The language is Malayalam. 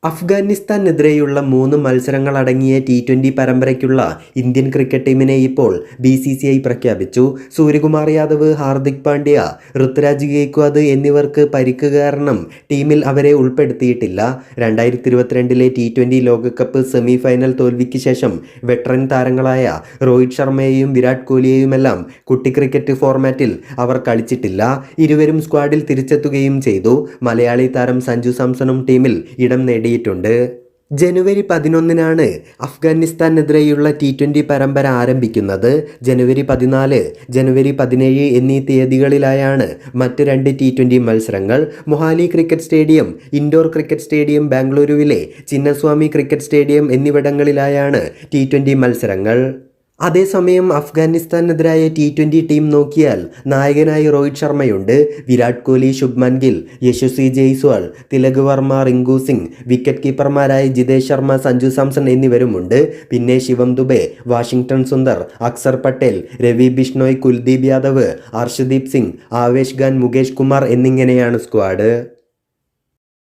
അഫ്ഗാനിസ്ഥാനെതിരെയുള്ള 3 മത്സരങ്ങളടങ്ങിയ T20 പരമ്പരയ്ക്കുള്ള ഇന്ത്യൻ ക്രിക്കറ്റ് ടീമിനെ ഇപ്പോൾ BCCI പ്രഖ്യാപിച്ചു. സൂര്യകുമാർ യാദവ്, ഹാർദിക് പാണ്ഡ്യ, ഋതുരാജ് ഗെയ്ക്വാദ് എന്നിവർക്ക് പരിക്ക് കാരണം ടീമിൽ അവരെ ഉൾപ്പെടുത്തിയിട്ടില്ല. 2022 T20 ലോകകപ്പ് സെമി ഫൈനൽ തോൽവിക്ക് ശേഷം വെറ്ററൻ താരങ്ങളായ രോഹിത് ശർമ്മയെയും വിരാട് കോഹ്ലിയെയുമെല്ലാം കുട്ടി ക്രിക്കറ്റ് ഫോർമാറ്റിൽ അവർ കളിച്ചിട്ടില്ല. ഇരുവരും സ്ക്വാഡിൽ തിരിച്ചെത്തുകയും ചെയ്തു. മലയാളി താരം സഞ്ജു സാംസണും ടീമിൽ ഇടം നേടി. ജനുവരി 11 അഫ്ഗാനിസ്ഥാനെതിരെയുള്ള T20 പരമ്പര ആരംഭിക്കുന്നത്. ജനുവരി 14, ജനുവരി 17 എന്നീ തീയതികളിലായാണ് മറ്റ് 2 T20 മത്സരങ്ങൾ. Mohali cricket stadium, Indore cricket stadium, ബാംഗ്ലൂരുവിലെ ചിന്നസ്വാമി ക്രിക്കറ്റ് സ്റ്റേഡിയം എന്നിവിടങ്ങളിലായാണ് T20 മത്സരങ്ങൾ. അതേസമയം അഫ്ഗാനിസ്ഥാനെതിരായ T20 ടീം നോക്കിയാൽ നായകനായി രോഹിത് ശർമ്മയുണ്ട്. വിരാട് കോഹ്ലി, ശുഭ്മാൻ ഗിൽ, യശസ്വി ജയ്സ്വാൾ, തിലക് വർമ്മ, റിങ്കു സിംഗ്, വിക്കറ്റ് കീപ്പർമാരായി ജിതേഷ് ശർമ്മ, സഞ്ജു സാംസൺ എന്നിവരുമുണ്ട്. പിന്നെ ശിവം ദുബെ, വാഷിംഗ്ടൺ സുന്ദർ, അക്സർ പട്ടേൽ, രവി ബിഷ്ണോയ്, കുൽദീപ് യാദവ്, അർഷ്ദീപ് സിംഗ്, ആവേശ് ഖാൻ, മുകേഷ് കുമാർ എന്നിങ്ങനെയാണ് സ്ക്വാഡ്.